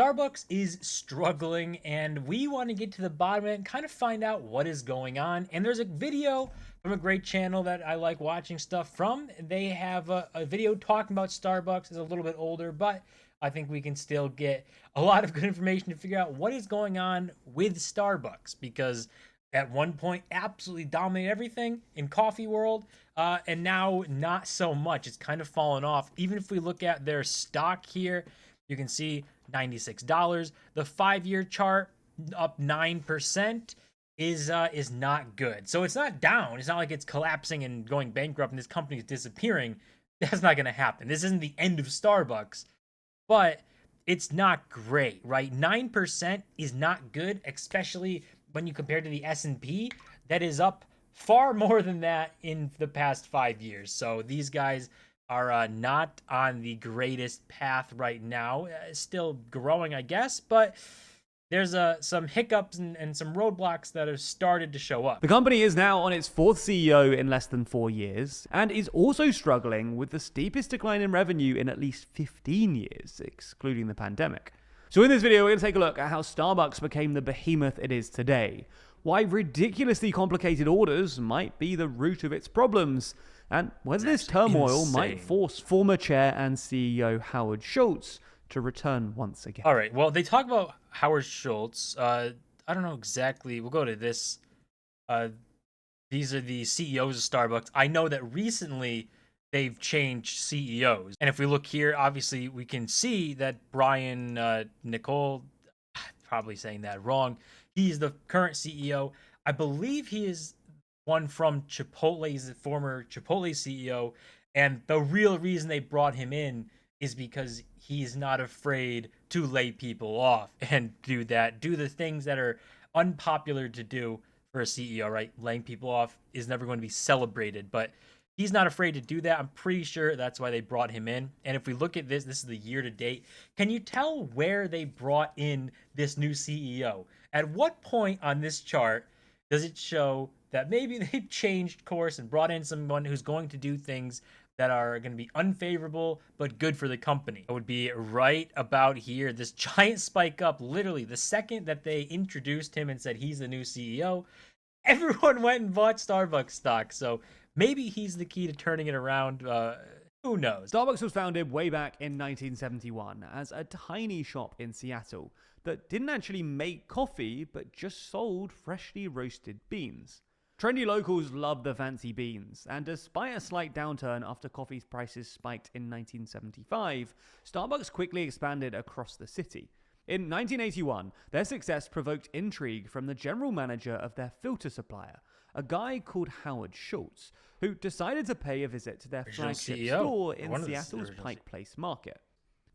Starbucks is struggling, and we want to get to the bottom of it and kind of find out what is going on. And there's a video from a great channel that I like watching stuff from. They have a video talking about Starbucks. It's a little bit older, but I think we can still get a lot of good information to figure out what is going on with Starbucks, because at one point absolutely dominated everything in coffee world, and now not so much. It's kind of fallen off. Even if we look at their stock here, you can see $96. The 5-year chart up 9% is not good. So it's not down. It's not like it's collapsing and going bankrupt and this company is disappearing. That's not going to happen. This isn't the end of Starbucks, but it's not great, right? 9% is not good, especially when you compare to the S&P that is up far more than that in the past 5 years. So these guys are not on the greatest path right now. Still growing, I guess, but there's some hiccups and some roadblocks that have started to show up. The company is now on its fourth CEO in less than 4 years, and is also struggling with the steepest decline in revenue in at least 15 years, excluding the pandemic. So in this video, we're going to take a look at how Starbucks became the behemoth it is today, why ridiculously complicated orders might be the root of its problems, and whether this turmoil might force former chair and CEO Howard Schultz to return once again. All right, well, they talk about Howard Schultz. I don't know exactly. We'll go to this. These are the CEOs of Starbucks. I know that recently they've changed CEOs. And if we look here, obviously we can see that Brian Nicole, probably saying that wrong, he's the current CEO. I believe he is one from Chipotle. He's the former Chipotle CEO. And the real reason they brought him in is because he's not afraid to lay people off and do the things that are unpopular to do for a CEO, right? Laying people off is never going to be celebrated, but he's not afraid to do that. I'm pretty sure that's why they brought him in. And if we look at this is the year to date. Can you tell where they brought in this new CEO? At what point on this chart does it show that maybe they've changed course and brought in someone who's going to do things that are going to be unfavorable but good for the company? It would be right about here. This giant spike up, literally the second that they introduced him and said he's the new CEO, everyone went and bought Starbucks stock. So maybe he's the key to turning it around. Who knows? Starbucks was founded way back in 1971 as a tiny shop in Seattle that didn't actually make coffee but just sold freshly roasted beans. Trendy locals loved the fancy beans, and despite a slight downturn after coffee prices spiked in 1975, Starbucks quickly expanded across the city. In 1981, their success provoked intrigue from the general manager of their filter supplier, a guy called Howard Schultz, who decided to pay a visit to their flagship store in Seattle's Pike Place Market.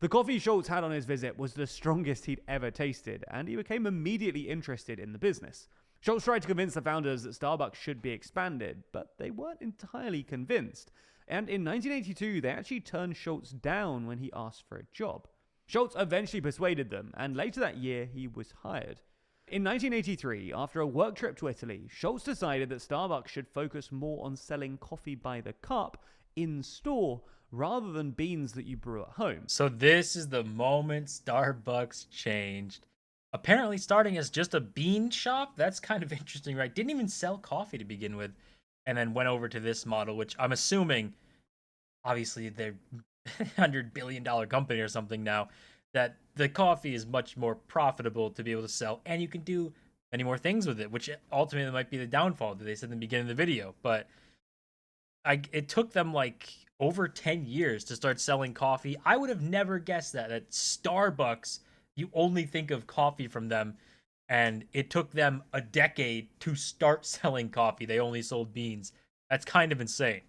The coffee Schultz had on his visit was the strongest he'd ever tasted, and he became immediately interested in the business. Schultz tried to convince the founders that Starbucks should be expanded, but they weren't entirely convinced. And in 1982, they actually turned Schultz down when he asked for a job. Schultz eventually persuaded them, and later that year, he was hired. In 1983, after a work trip to Italy, Schultz decided that Starbucks should focus more on selling coffee by the cup in-store rather than beans that you brew at home. So this is the moment Starbucks changed. Apparently starting as just a bean shop. That's kind of interesting, right? Didn't even sell coffee to begin with, and then went over to this model, which I'm assuming, obviously they're $100 billion company or something now, that the coffee is much more profitable to be able to sell, and you can do many more things with it, which ultimately might be the downfall that they said in the beginning of the video. But it took them like over 10 years to start selling coffee. I would have never guessed that Starbucks, you only think of coffee from them, and it took them a decade to start selling coffee. They only sold beans. That's kind of insane.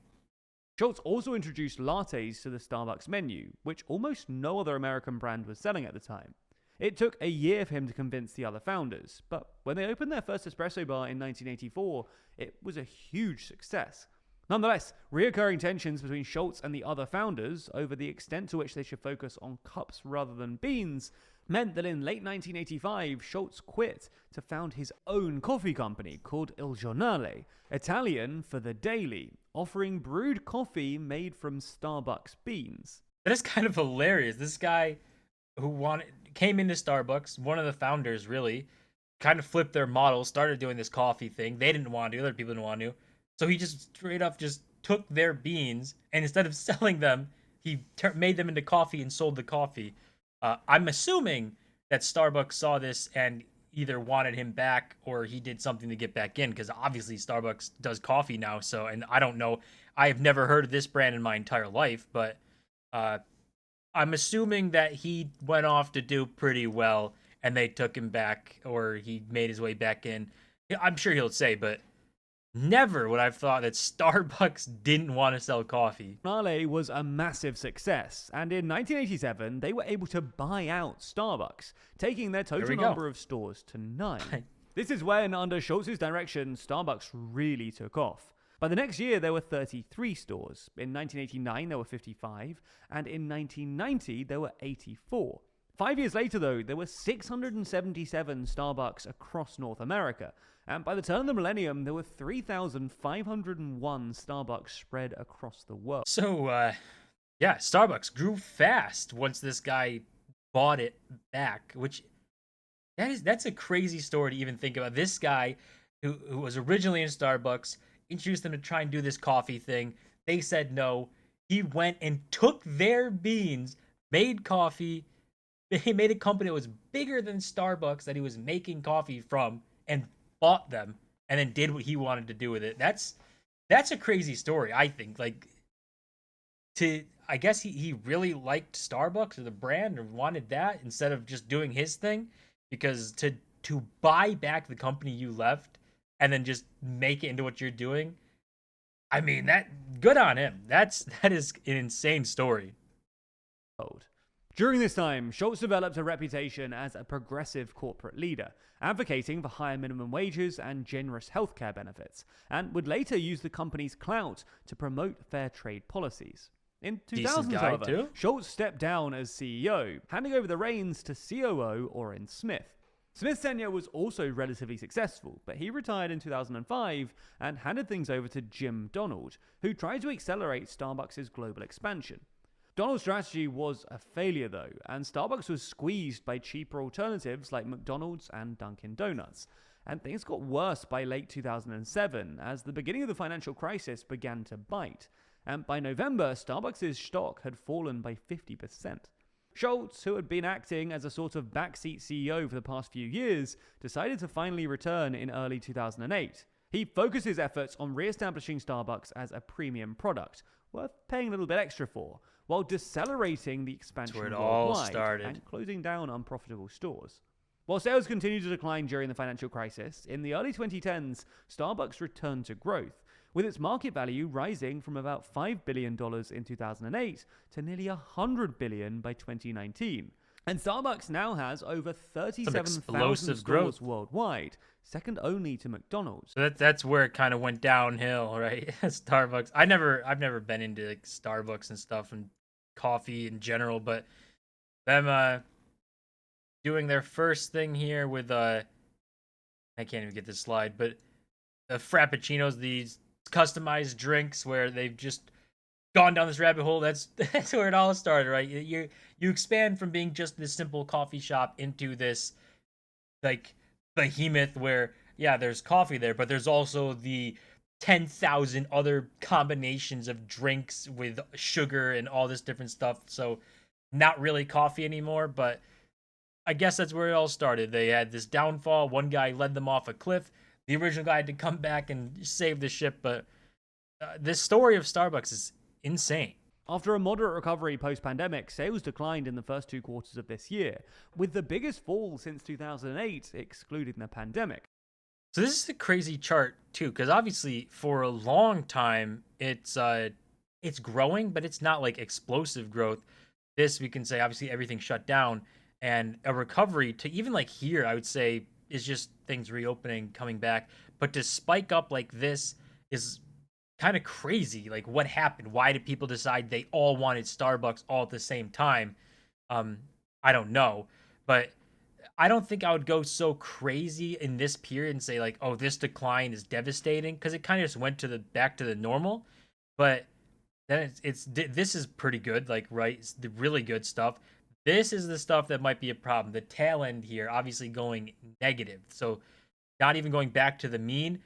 Schultz also introduced lattes to the Starbucks menu, which almost no other American brand was selling at the time. It took a year for him to convince the other founders, but when they opened their first espresso bar in 1984, it was a huge success. Nonetheless, reoccurring tensions between Schultz and the other founders over the extent to which they should focus on cups rather than beans meant that in late 1985, Schultz quit to found his own coffee company called Il Giornale, Italian for the daily, offering brewed coffee made from Starbucks beans. That is kind of hilarious. This guy who came into Starbucks. One of the founders really kind of flipped their model, started doing this coffee thing. They didn't want to, other people didn't want to. So he just straight up just took their beans and instead of selling them, he made them into coffee and sold the coffee. I'm assuming that Starbucks saw this and either wanted him back or he did something to get back in because obviously Starbucks does coffee now. So, and I don't know, I have never heard of this brand in my entire life, but uh, I'm assuming that he went off to do pretty well and they took him back or he made his way back in. I'm sure he'll say, but never would I've thought that Starbucks didn't want to sell coffee. Finale was a massive success, and in 1987 they were able to buy out Starbucks, taking their total number of stores to 9. This is when, under Schultz's direction, Starbucks really took off. By the next year, there were 33 stores. In 1989, there were 55, and in 1990, there were 84. 5 years later, though, there were 677 Starbucks across North America, and by the turn of the millennium, there were 3,501 Starbucks spread across the world. So, yeah, Starbucks grew fast once this guy bought it back, which that's a crazy story to even think about. This guy who was originally in Starbucks introduced them to try and do this coffee thing. They said no. He went and took their beans, made coffee. He made a company that was bigger than Starbucks that he was making coffee from and bought them and then did what he wanted to do with it. That's a crazy story, I think. Like, I guess he really liked Starbucks or the brand or wanted that instead of just doing his thing, because to buy back the company you left and then just make it into what you're doing, I mean, that good on him. That is an insane story. During this time, Schultz developed a reputation as a progressive corporate leader, advocating for higher minimum wages and generous healthcare benefits, and would later use the company's clout to promote fair trade policies. In 2000, however, Schultz stepped down as CEO, handing over the reins to COO Orrin Smith. Smith's tenure was also relatively successful, but he retired in 2005 and handed things over to Jim Donald, who tried to accelerate Starbucks' global expansion. Donald's strategy was a failure though, and Starbucks was squeezed by cheaper alternatives like McDonald's and Dunkin' Donuts. And things got worse by late 2007 as the beginning of the financial crisis began to bite. And by November, Starbucks' stock had fallen by 50%. Schultz, who had been acting as a sort of backseat CEO for the past few years, decided to finally return in early 2008. He focused his efforts on re-establishing Starbucks as a premium product, worth paying a little bit extra for, while decelerating the expansion worldwide and closing down unprofitable stores. While sales continued to decline during the financial crisis, in the early 2010s, Starbucks returned to growth, with its market value rising from about $5 billion in 2008 to nearly $100 billion by 2019. And Starbucks now has over 37,000 stores worldwide, second only to McDonald's. So that's where it kind of went downhill, right? Starbucks. I've never been into like Starbucks and stuff and coffee in general, but them doing their first thing here with I can't even get this slide, but the frappuccinos, these customized drinks where they've just gone down this rabbit hole. That's where it all started, right? You expand from being just this simple coffee shop into this like behemoth where there's coffee there, but there's also the 10,000 other combinations of drinks with sugar and all this different stuff. So not really coffee anymore, but I guess that's where it all started. They had this downfall. One guy led them off a cliff. The original guy had to come back and save the ship, but this story of Starbucks is insane. After a moderate recovery post-pandemic, sales declined in the first 2 quarters of this year, with the biggest fall since 2008, excluding the pandemic. So this is a crazy chart too, because obviously for a long time it's growing, but it's not like explosive growth. This we can say obviously everything shut down, and a recovery to even like here I would say is just things reopening, coming back. But to spike up like this is kind of crazy. Like, what happened? Why did people decide they all wanted Starbucks all at the same time? I don't know. But I don't think I would go so crazy in this period and say like, oh, this decline is devastating, because it kind of just went to back to the normal. But then this is pretty good, like, right? It's the really good stuff. This is the stuff that might be a problem. The tail end here, obviously going negative. So not even going back to the mean,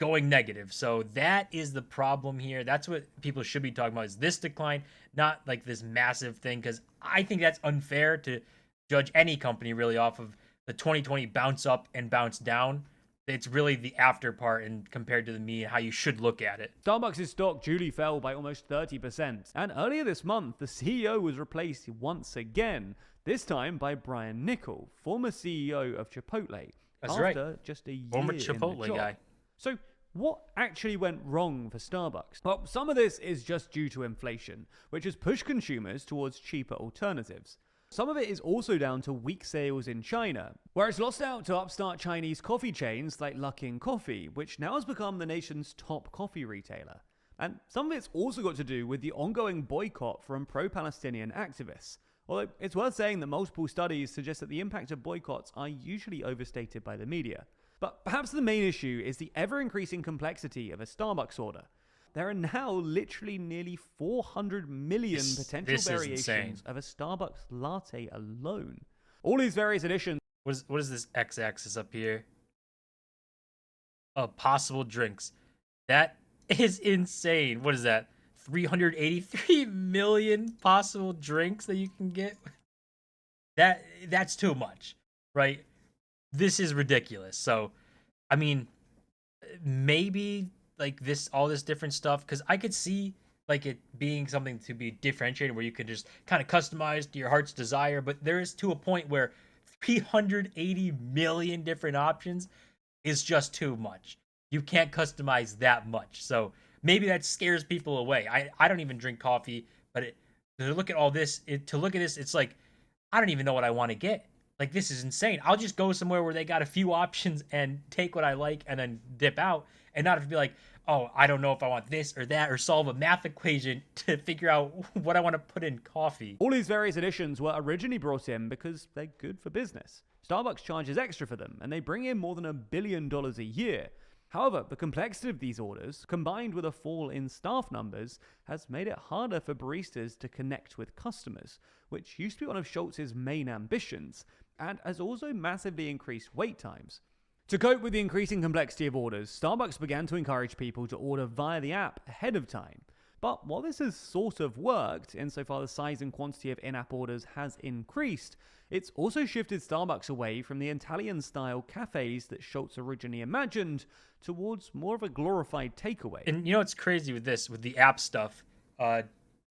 going negative. So that is the problem here. That's what people should be talking about, is this decline, not like this massive thing, because I think that's unfair to judge any company really off of the 2020 bounce up and bounce down. It's really the after part and compared to the mean, how you should look at it. Starbucks' stock duly fell by almost 30%, and earlier this month, the CEO was replaced once again, this time by Brian Niccol, former CEO of Chipotle, That's after right. just a year Former in the Chipotle job. guy. So, what actually went wrong for Starbucks? Well, some of this is just due to inflation, which has pushed consumers towards cheaper alternatives. Some of it is also down to weak sales in China, where it's lost out to upstart Chinese coffee chains like Luckin Coffee, which now has become the nation's top coffee retailer. And some of it's also got to do with the ongoing boycott from pro-Palestinian activists. Although it's worth saying that multiple studies suggest that the impact of boycotts are usually overstated by the media. But perhaps the main issue is the ever-increasing complexity of a Starbucks order. There are now literally nearly 400 million potential variations of a Starbucks latte alone. All these various editions. What is this x-axis up here? Possible drinks. That is insane. What is that? 383 million possible drinks that you can get? That's too much, right? This is ridiculous. So, I mean, maybe like all this different stuff, because I could see like it being something to be differentiated where you could just kind of customize to your heart's desire, but there is to a point where 380 million different options is just too much. You can't customize that much. So maybe that scares people away. I don't even drink coffee, but to look at all this, it's like I don't even know what I want to get. Like, this is insane. I'll just go somewhere where they got a few options and take what I like and then dip out, and not have to be like, oh, I don't know if I want this or that, or solve a math equation to figure out what I want to put in coffee. All these various editions were originally brought in because they're good for business. Starbucks charges extra for them, and they bring in more than $1 billion a year. However, the complexity of these orders, combined with a fall in staff numbers, has made it harder for baristas to connect with customers, which used to be one of Schultz's main ambitions, and has also massively increased wait times. To cope with the increasing complexity of orders, Starbucks began to encourage people to order via the app ahead of time. But while this has sort of worked, insofar the size and quantity of in-app orders has increased, it's also shifted Starbucks away from the Italian-style cafes that Schultz originally imagined towards more of a glorified takeaway. And you know what's crazy with this, with the app stuff,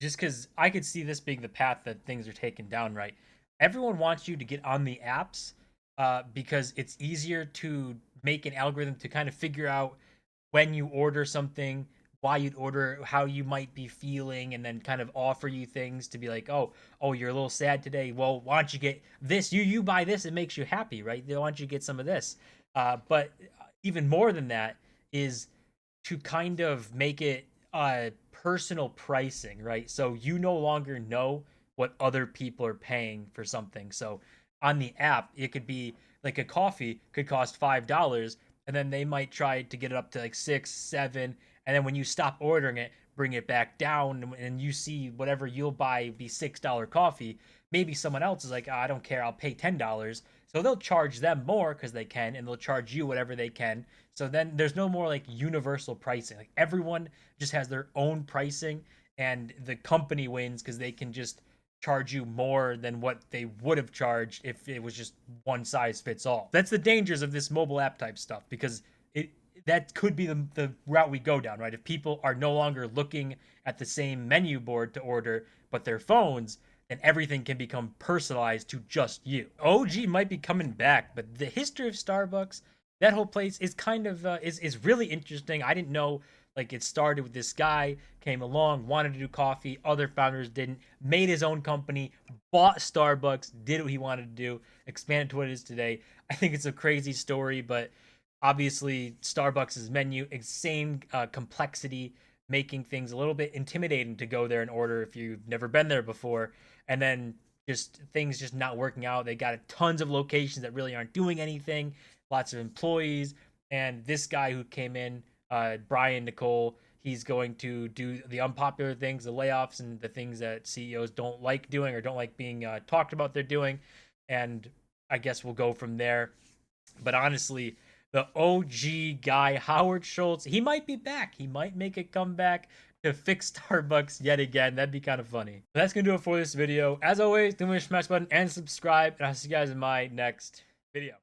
just because I could see this being the path that things are taken down, right? Everyone wants you to get on the apps because it's easier to make an algorithm to kind of figure out when you order something, why you'd order, how you might be feeling, and then kind of offer you things to be like, oh, you're a little sad today. Well, why don't you get this? You buy this, it makes you happy, right? They want you to get some of this. But even more than that is to kind of make it personal pricing, right? So you no longer know what other people are paying for something. So on the app, it could be like a coffee could cost $5, and then they might try to get it up to like 6, 7, and then when you stop ordering it, bring it back down, and you see whatever you'll buy be $6 coffee. Maybe someone else is like, oh, I don't care, I'll pay $10. So they'll charge them more because they can, and they'll charge you whatever they can. So then there's no more like universal pricing. Like everyone just has their own pricing, and the company wins because they can just charge you more than what they would have charged if it was just one size fits all. That's the dangers of this mobile app type stuff, because that could be the route we go down, right? If people are no longer looking at the same menu board to order, but their phones, then everything can become personalized to just you. OG might be coming back, but the history of Starbucks, that whole place is kind of is really interesting. I didn't know. Like, it started with this guy, came along, wanted to do coffee, other founders didn't, made his own company, bought Starbucks, did what he wanted to do, expanded to what it is today. I think it's a crazy story, but obviously Starbucks' menu, insane complexity, making things a little bit intimidating to go there and order if you've never been there before. And then just things just not working out. They got tons of locations that really aren't doing anything, lots of employees. And this guy who came in, Brian Niccol, He's going to do the unpopular things, the layoffs, and the things that CEOs don't like doing or don't like being talked about they're doing. And I guess we'll go from there. But honestly, the OG guy, Howard Schultz, he might be back. He might make a comeback to fix Starbucks yet again. That'd be kind of funny. But that's going to do it for this video. As always, don't forget to smash the button and subscribe. And I'll see you guys in my next video.